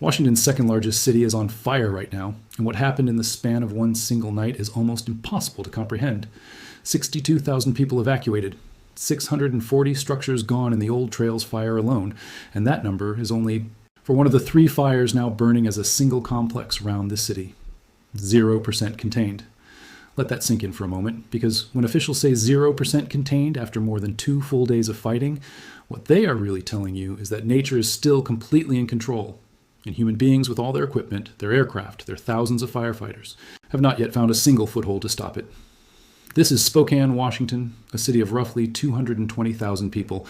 Washington's second largest city is on fire right now, and what happened in the span of one single night is almost impossible to comprehend. 62,000 people evacuated, 640 structures gone in the Old Trails fire alone, and that number is only for one of the 3 fires now burning as a single complex around this city. 0% contained. Let that sink in for a moment, because when officials say 0% contained after more than 2 full days of fighting, what they are really telling you is that nature is still completely in control, and human beings with all their equipment, their aircraft, their thousands of firefighters, have not yet found a single foothold to stop it. This is Spokane, Washington, a city of roughly 220,000 people,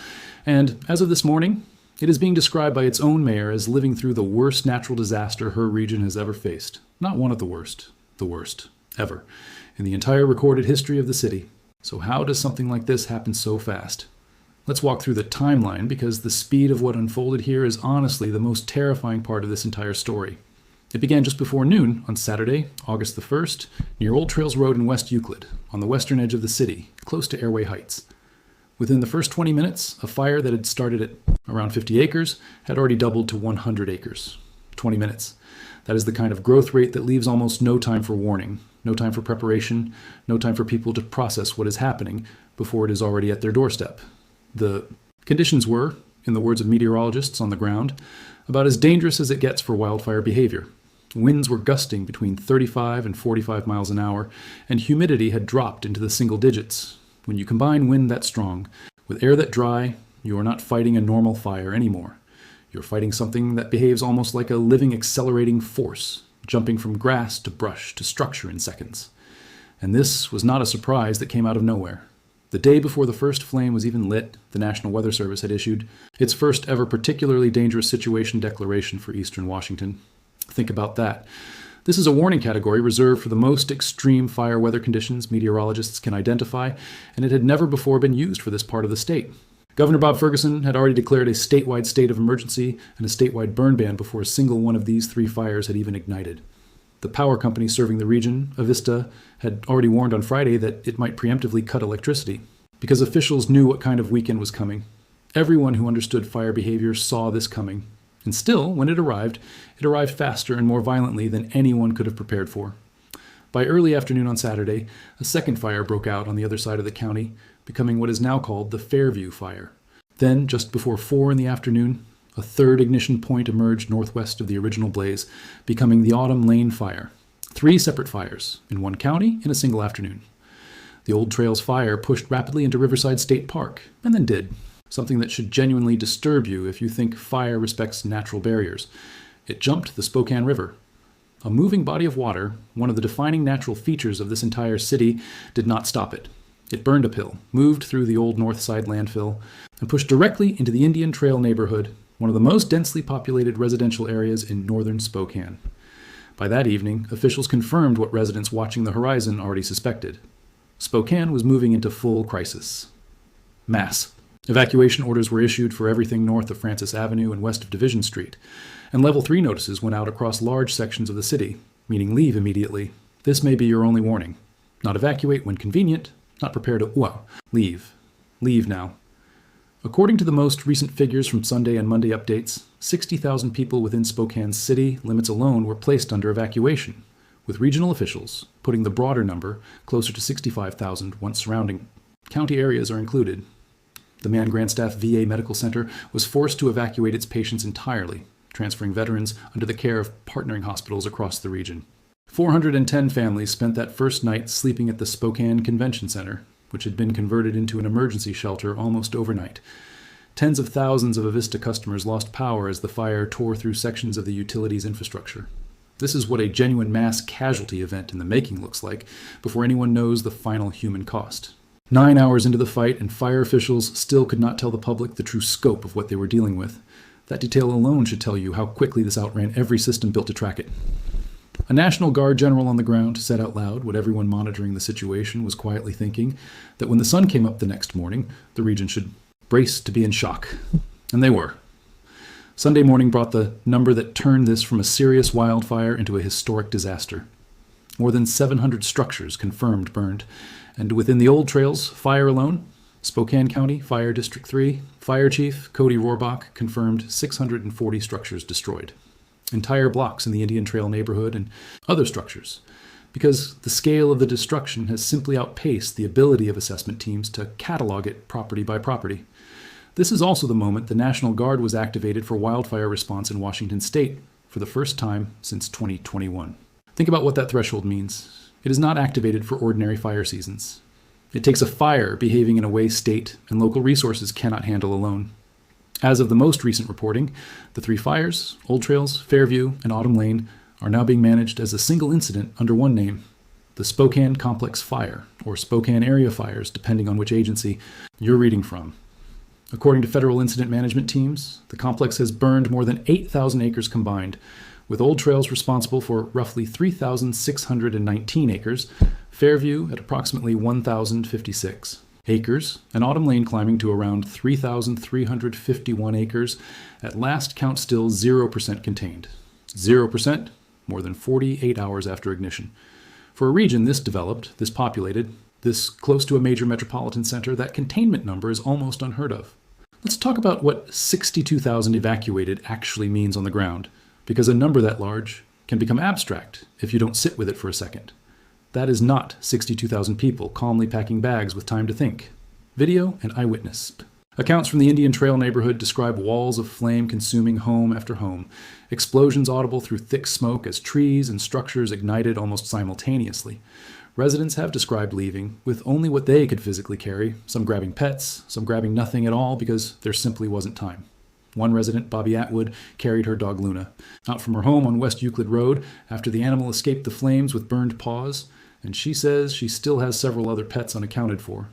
and as of this morning, it is being described by its own mayor as living through the worst natural disaster her region has ever faced. Not one of the worst ever, in the entire recorded history of the city. So how does something like this happen so fast? Let's walk through the timeline, because the speed of what unfolded here is honestly the most terrifying part of this entire story. It began just before noon on Saturday, August the 1st, near Old Trails Road in West Euclid, on the western edge of the city, close to Airway Heights. Within the first 20 minutes, a fire that had started at around 50 acres had already doubled to 100 acres. 20 minutes. That is the kind of growth rate that leaves almost no time for warning, no time for preparation, no time for people to process what is happening before it is already at their doorstep. The conditions were, in the words of meteorologists on the ground, about as dangerous as it gets for wildfire behavior. Winds were gusting between 35 and 45 miles an hour, and humidity had dropped into the single digits. When you combine wind that strong with air that dry, you are not fighting a normal fire anymore. You're fighting something that behaves almost like a living accelerating force, jumping from grass to brush to structure in seconds. And this was not a surprise that came out of nowhere. The day before the first flame was even lit, the National Weather Service had issued its first ever particularly dangerous situation declaration for eastern Washington. Think about that. This is a warning category reserved for the most extreme fire weather conditions meteorologists can identify, and it had never before been used for this part of the state. Governor Bob Ferguson had already declared a statewide state of emergency and a statewide burn ban before a single one of these 3 fires had even ignited. The power company serving the region, Avista, had already warned on Friday that it might preemptively cut electricity, because officials knew what kind of weekend was coming. Everyone who understood fire behavior saw this coming. And still, when it arrived faster and more violently than anyone could have prepared for. By early afternoon on Saturday, a second fire broke out on the other side of the county, becoming what is now called the Fairview fire. Then, just before 4 in the afternoon, a third ignition point emerged northwest of the original blaze, becoming the Autumn Lane fire. 3 separate fires, in one county, in a single afternoon. The Old Trails fire pushed rapidly into Riverside State Park, and then did. Something that should genuinely disturb you if you think fire respects natural barriers. It jumped the Spokane River. A moving body of water, one of the defining natural features of this entire city, did not stop it. It burned uphill, moved through the old North Side landfill, and pushed directly into the Indian Trail neighborhood, one of the most densely populated residential areas in northern Spokane. By that evening, officials confirmed what residents watching the horizon already suspected. Spokane was moving into full crisis. Mass. Evacuation orders were issued for everything north of Francis Avenue and west of Division Street, and Level 3 notices went out across large sections of the city, meaning leave immediately. This may be your only warning. Not evacuate when convenient, not prepare to, leave. Leave now. According to the most recent figures from Sunday and Monday updates, 60,000 people within Spokane's city limits alone were placed under evacuation, with regional officials putting the broader number closer to 65,000 once surrounding county areas are included. The Man-Grandstaff VA Medical Center was forced to evacuate its patients entirely, transferring veterans under the care of partnering hospitals across the region. 410 families spent that first night sleeping at the Spokane Convention Center, which had been converted into an emergency shelter almost overnight. Tens of thousands of Avista customers lost power as the fire tore through sections of the utilities infrastructure. This is what a genuine mass casualty event in the making looks like before anyone knows the final human cost. 9 hours into the fight, and fire officials still could not tell the public the true scope of what they were dealing with. That detail alone should tell you how quickly this outran every system built to track it. A National Guard general on the ground said out loud what everyone monitoring the situation was quietly thinking, that when the sun came up the next morning, the region should brace to be in shock. And they were. Sunday morning brought the number that turned this from a serious wildfire into a historic disaster. More than 700 structures confirmed burned, and within the Old Trails fire alone, Spokane County Fire District 3 Fire Chief Cody Rohrbach confirmed 640 structures destroyed. entire blocks in the Indian Trail neighborhood, and other structures, because the scale of the destruction has simply outpaced the ability of assessment teams to catalog it property by property. This is also the moment the National Guard was activated for wildfire response in Washington state for the first time since 2021. Think about what that threshold means. It is not activated for ordinary fire seasons. It takes a fire behaving in a way state and local resources cannot handle alone. As of the most recent reporting, the 3 fires, Old Trails, Fairview, and Autumn Lane, are now being managed as a single incident under one name, the Spokane Complex Fire, or Spokane Area Fires, depending on which agency you're reading from. According to federal incident management teams, the complex has burned more than 8,000 acres combined, with Old Trails responsible for roughly 3,619 acres, Fairview at approximately 1,056 acres, and Autumn Lane climbing to around 3,351 acres, at last count still 0% contained. 0% more than 48 hours after ignition. For a region this developed, this populated, this close to a major metropolitan center, that containment number is almost unheard of. Let's talk about what 62,000 evacuated actually means on the ground, because a number that large can become abstract if you don't sit with it for a second. That is not 62,000 people calmly packing bags with time to think. Video and eyewitness. Accounts from the Indian Trail neighborhood describe walls of flame consuming home after home, explosions audible through thick smoke as trees and structures ignited almost simultaneously. Residents have described leaving with only what they could physically carry, some grabbing pets, some grabbing nothing at all because there simply wasn't time. One resident, Bobby Atwood, carried her dog Luna out from her home on West Euclid Road after the animal escaped the flames with burned paws, and she says she still has several other pets unaccounted for.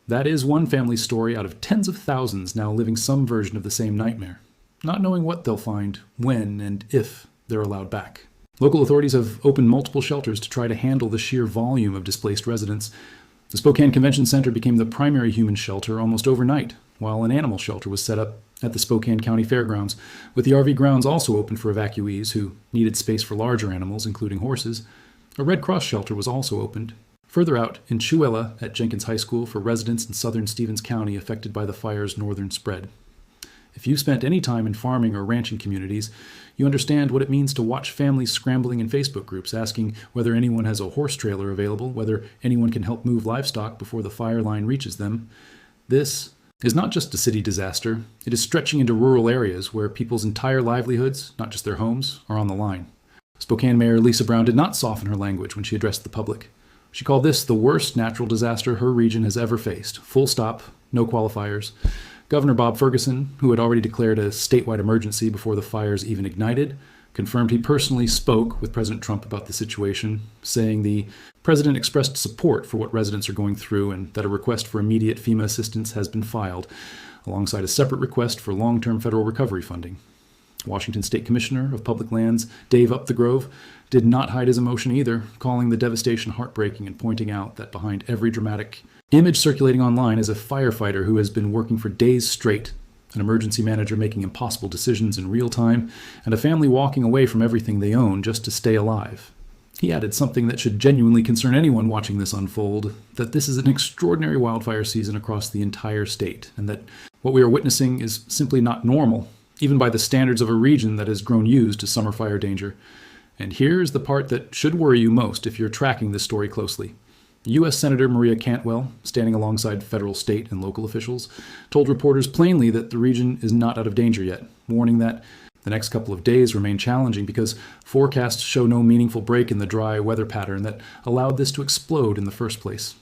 That is one family's story out of tens of thousands now living some version of the same nightmare, not knowing what they'll find, when, and if they're allowed back. Local authorities have opened multiple shelters to try to handle the sheer volume of displaced residents. The Spokane Convention Center became the primary human shelter almost overnight, while an animal shelter was set up at the Spokane County Fairgrounds, with the RV grounds also open for evacuees who needed space for larger animals, including horses. A Red Cross shelter was also opened. Further out, in Chewella at Jenkins High School for residents in southern Stevens County affected by the fire's northern spread. If you spent any time in farming or ranching communities, you understand what it means to watch families scrambling in Facebook groups asking whether anyone has a horse trailer available, whether anyone can help move livestock before the fire line reaches them. This is not just a city disaster, it is stretching into rural areas where people's entire livelihoods, not just their homes, are on the line. Spokane Mayor Lisa Brown did not soften her language when she addressed the public. She called this the worst natural disaster her region has ever faced. Full stop, no qualifiers. Governor Bob Ferguson, who had already declared a statewide emergency before the fires even ignited, confirmed he personally spoke with President Trump about the situation, saying the president expressed support for what residents are going through and that a request for immediate FEMA assistance has been filed, alongside a separate request for long-term federal recovery funding. Washington State Commissioner of Public Lands, Dave Upthegrove, did not hide his emotion either, calling the devastation heartbreaking and pointing out that behind every dramatic image circulating online is a firefighter who has been working for days straight, an emergency manager making impossible decisions in real time, and a family walking away from everything they own just to stay alive. He added something that should genuinely concern anyone watching this unfold, that this is an extraordinary wildfire season across the entire state, and that what we are witnessing is simply not normal, even by the standards of a region that has grown used to summer fire danger. And here is the part that should worry you most if you're tracking this story closely. U.S. Senator Maria Cantwell, standing alongside federal, state, and local officials, told reporters plainly that the region is not out of danger yet, warning that the next couple of days remain challenging because forecasts show no meaningful break in the dry weather pattern that allowed this to explode in the first place.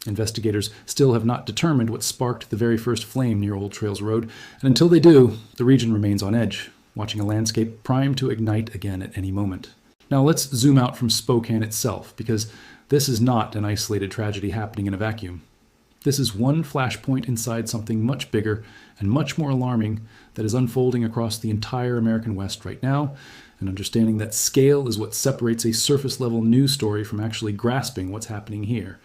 Investigators still have not determined what sparked the very first flame near Old Trails Road, and until they do, the region remains on edge, watching a landscape primed to ignite again at any moment. Now let's zoom out from Spokane itself, because this is not an isolated tragedy happening in a vacuum. This is one flashpoint inside something much bigger and much more alarming that is unfolding across the entire American West right now, and understanding that scale is what separates a surface-level news story from actually grasping what's happening here.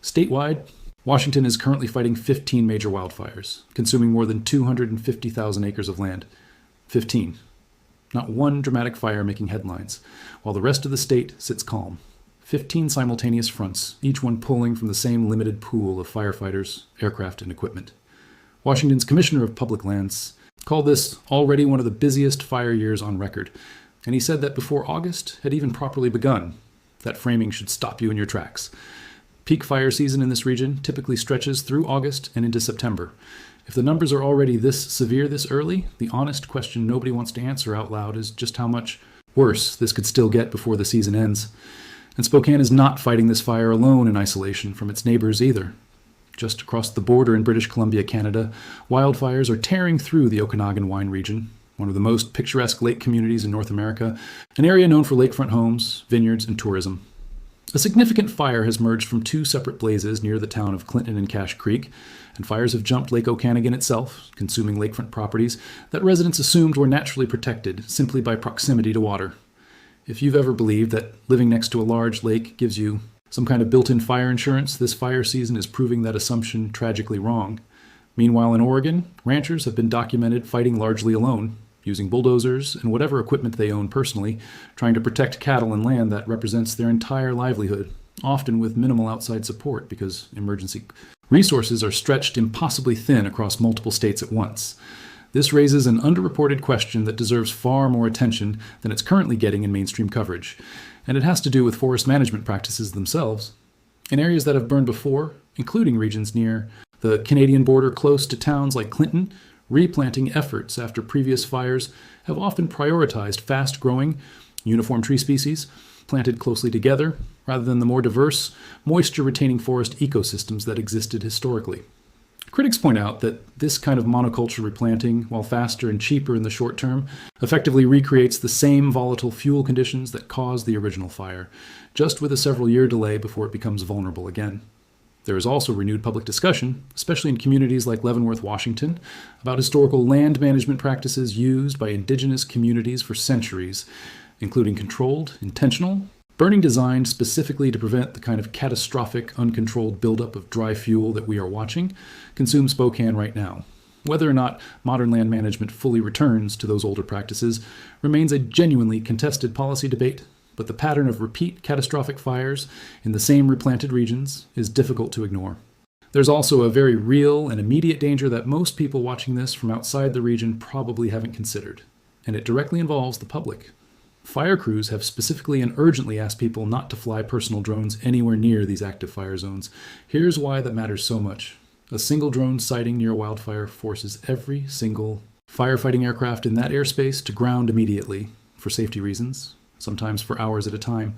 Statewide, Washington is currently fighting 15 major wildfires, consuming more than 250,000 acres of land. 15. Not one dramatic fire making headlines, while the rest of the state sits calm. 15 simultaneous fronts, each one pulling from the same limited pool of firefighters, aircraft, and equipment. Washington's Commissioner of Public Lands called this already one of the busiest fire years on record. And he said that before August had even properly begun, that framing should stop you in your tracks. Peak fire season in this region typically stretches through August and into September. If the numbers are already this severe this early, the honest question nobody wants to answer out loud is just how much worse this could still get before the season ends. And Spokane is not fighting this fire alone in isolation from its neighbors either. Just across the border in British Columbia, Canada, wildfires are tearing through the Okanagan wine region, one of the most picturesque lake communities in North America, an area known for lakefront homes, vineyards, and tourism. A significant fire has emerged from two separate blazes near the town of Clinton and Cache Creek, and fires have jumped Lake Okanagan itself, consuming lakefront properties that residents assumed were naturally protected simply by proximity to water. If you've ever believed that living next to a large lake gives you some kind of built-in fire insurance, this fire season is proving that assumption tragically wrong. Meanwhile, in Oregon, ranchers have been documented fighting largely alone, using bulldozers and whatever equipment they own personally, trying to protect cattle and land that represents their entire livelihood, often with minimal outside support because emergency resources are stretched impossibly thin across multiple states at once. This raises an underreported question that deserves far more attention than it's currently getting in mainstream coverage, and it has to do with forest management practices themselves. In areas that have burned before, including regions near the Canadian border close to towns like Clinton, replanting efforts after previous fires have often prioritized fast-growing, uniform tree species planted closely together rather than the more diverse, moisture-retaining forest ecosystems that existed historically. Critics point out that this kind of monoculture replanting, while faster and cheaper in the short term, effectively recreates the same volatile fuel conditions that caused the original fire, just with a several-year delay before it becomes vulnerable again. There is also renewed public discussion, especially in communities like Leavenworth, Washington, about historical land management practices used by indigenous communities for centuries, including controlled, intentional, burning designed specifically to prevent the kind of catastrophic, uncontrolled buildup of dry fuel that we are watching consume Spokane right now. Whether or not modern land management fully returns to those older practices remains a genuinely contested policy debate, but the pattern of repeat catastrophic fires in the same replanted regions is difficult to ignore. There's also a very real and immediate danger that most people watching this from outside the region probably haven't considered, and it directly involves the public. Fire crews have specifically and urgently asked people not to fly personal drones anywhere near these active fire zones. Here's why that matters so much. A single drone sighting near a wildfire forces every single firefighting aircraft in that airspace to ground immediately, for safety reasons, sometimes for hours at a time.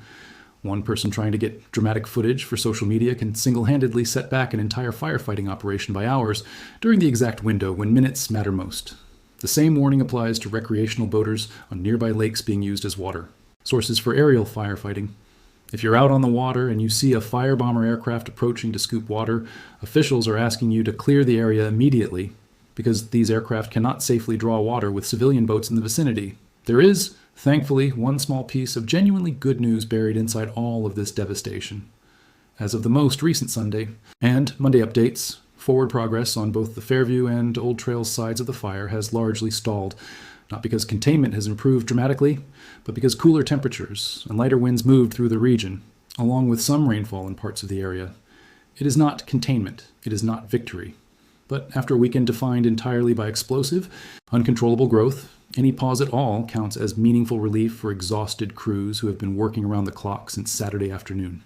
One person trying to get dramatic footage for social media can single-handedly set back an entire firefighting operation by hours during the exact window when minutes matter most. The same warning applies to recreational boaters on nearby lakes being used as water sources for aerial firefighting. If you're out on the water and you see a firebomber aircraft approaching to scoop water, officials are asking you to clear the area immediately because these aircraft cannot safely draw water with civilian boats in the vicinity. There is, thankfully, one small piece of genuinely good news buried inside all of this devastation. As of the most recent Sunday and Monday updates, forward progress on both the Fairview and Old Trails sides of the fire has largely stalled, not because containment has improved dramatically, but because cooler temperatures and lighter winds moved through the region, along with some rainfall in parts of the area. It is not containment, it is not victory. But after a weekend defined entirely by explosive, uncontrollable growth, any pause at all counts as meaningful relief for exhausted crews who have been working around the clock since Saturday afternoon.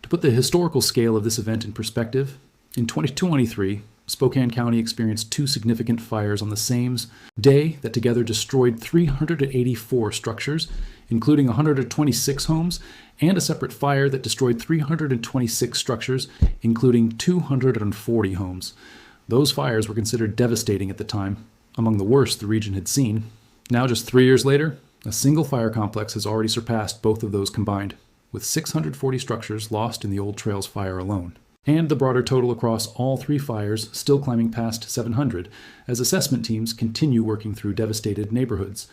To put the historical scale of this event in perspective, in 2023, Spokane County experienced two significant fires on the same day that together destroyed 384 structures, including 126 homes, and a separate fire that destroyed 326 structures, including 240 homes. Those fires were considered devastating at the time, among the worst the region had seen. Now, just 3 years later, a single fire complex has already surpassed both of those combined, with 640 structures lost in the Old Trails fire alone. And the broader total across all three fires still climbing past 700, as assessment teams continue working through devastated neighborhoods.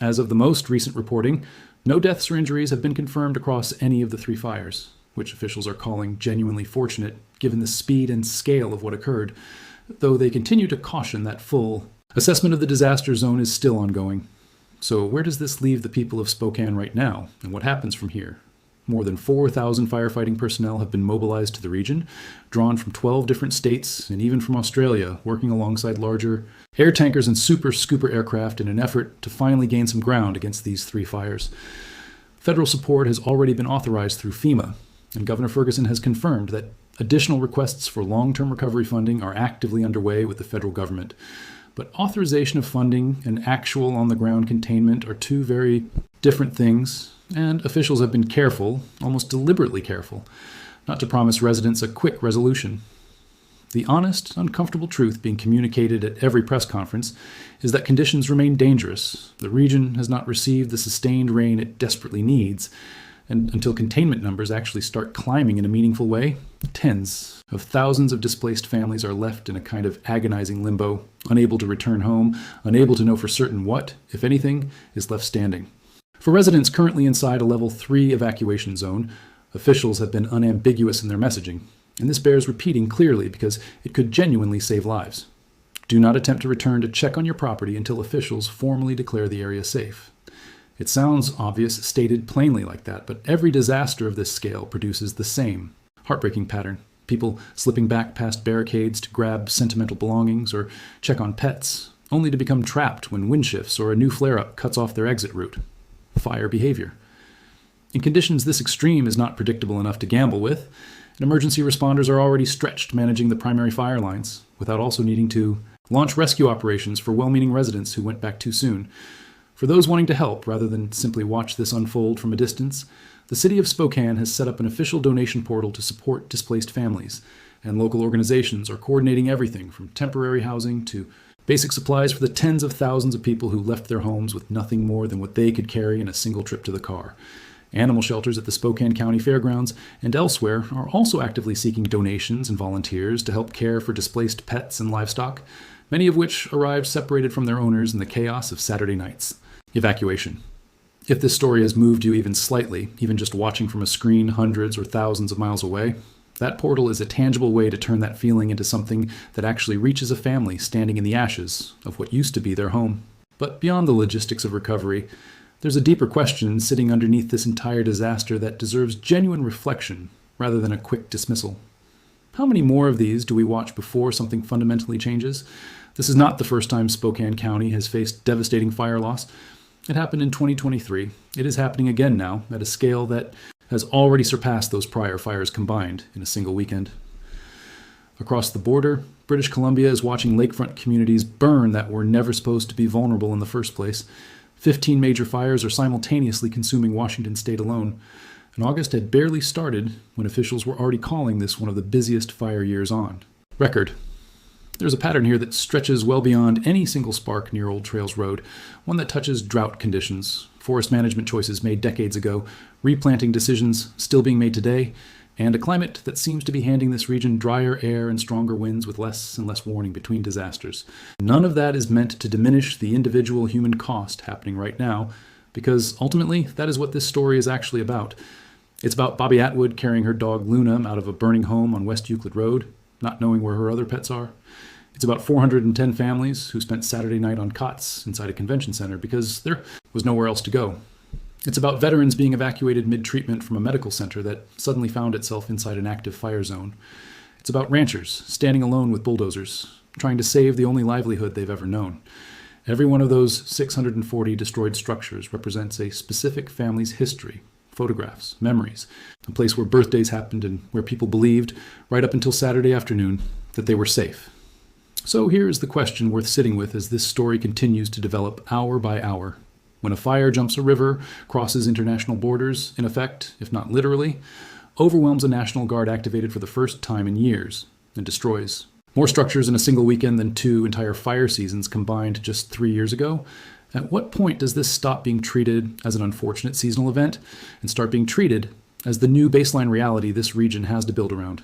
As of the most recent reporting, no deaths or injuries have been confirmed across any of the three fires, which officials are calling genuinely fortunate given the speed and scale of what occurred, though they continue to caution that full assessment of the disaster zone is still ongoing. So where does this leave the people of Spokane right now, and what happens from here? More than 4,000 firefighting personnel have been mobilized to the region, drawn from 12 different states and even from Australia, working alongside larger air tankers and super scooper aircraft in an effort to finally gain some ground against these three fires. Federal support has already been authorized through FEMA, and Governor Ferguson has confirmed that additional requests for long-term recovery funding are actively underway with the federal government. But authorization of funding and actual on-the-ground containment are two very different things, and officials have been careful, almost deliberately careful, not to promise residents a quick resolution. The honest, uncomfortable truth being communicated at every press conference is that conditions remain dangerous. The region has not received the sustained rain it desperately needs, and until containment numbers actually start climbing in a meaningful way, tens of thousands of displaced families are left in a kind of agonizing limbo, unable to return home, unable to know for certain what, if anything, is left standing. For residents currently inside a level 3 evacuation zone, officials have been unambiguous in their messaging, and this bears repeating clearly because it could genuinely save lives. Do not attempt to return to check on your property until officials formally declare the area safe. It sounds obvious stated plainly like that, but every disaster of this scale produces the same heartbreaking pattern. People slipping back past barricades to grab sentimental belongings or check on pets, only to become trapped when wind shifts or a new flare-up cuts off their exit route. Fire behavior. In conditions this extreme is not predictable enough to gamble with, and emergency responders are already stretched managing the primary fire lines, without also needing to launch rescue operations for well-meaning residents who went back too soon. For those wanting to help, rather than simply watch this unfold from a distance, the city of Spokane has set up an official donation portal to support displaced families, and local organizations are coordinating everything from temporary housing to basic supplies for the tens of thousands of people who left their homes with nothing more than what they could carry in a single trip to the car. Animal shelters at the Spokane County Fairgrounds and elsewhere are also actively seeking donations and volunteers to help care for displaced pets and livestock, many of which arrived separated from their owners in the chaos of Saturday nights. Evacuation. If this story has moved you even slightly, even just watching from a screen hundreds or thousands of miles away, that portal is a tangible way to turn that feeling into something that actually reaches a family standing in the ashes of what used to be their home. But beyond the logistics of recovery, there's a deeper question sitting underneath this entire disaster that deserves genuine reflection rather than a quick dismissal. How many more of these do we watch before something fundamentally changes? This is not the first time Spokane County has faced devastating fire loss. It happened in 2023. It is happening again now at a scale that has already surpassed those prior fires combined in a single weekend. Across the border, British Columbia is watching lakefront communities burn that were never supposed to be vulnerable in the first place. 15 major fires are simultaneously consuming Washington state alone, and August had barely started when officials were already calling this one of the busiest fire years on record. There's a pattern here that stretches well beyond any single spark near Old Trails Road, one that touches drought conditions, forest management choices made decades ago, replanting decisions still being made today, and a climate that seems to be handing this region drier air and stronger winds with less and less warning between disasters. None of that is meant to diminish the individual human cost happening right now, because ultimately that is what this story is actually about. It's about Bobby Atwood carrying her dog Luna out of a burning home on West Euclid Road, not knowing where her other pets are. It's about 410 families who spent Saturday night on cots inside a convention center because there was nowhere else to go. It's about veterans being evacuated mid-treatment from a medical center that suddenly found itself inside an active fire zone. It's about ranchers standing alone with bulldozers, trying to save the only livelihood they've ever known. Every one of those 640 destroyed structures represents a specific family's history, photographs, memories, a place where birthdays happened and where people believed, right up until Saturday afternoon, that they were safe. So here is the question worth sitting with as this story continues to develop hour by hour. When a fire jumps a river, crosses international borders, in effect, if not literally, overwhelms a National Guard activated for the first time in years, and destroys more structures in a single weekend than 2 entire fire seasons combined just 3 years ago, at what point does this stop being treated as an unfortunate seasonal event and start being treated as the new baseline reality this region has to build around?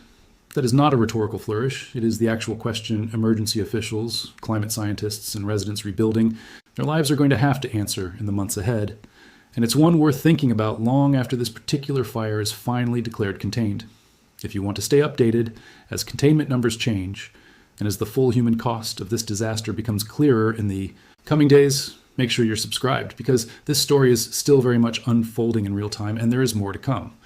That is not a rhetorical flourish. It is the actual question emergency officials, climate scientists, and residents rebuilding their lives are going to have to answer in the months ahead. And it's one worth thinking about long after this particular fire is finally declared contained. If you want to stay updated as containment numbers change, and as the full human cost of this disaster becomes clearer in the coming days, make sure you're subscribed because this story is still very much unfolding in real time and there is more to come.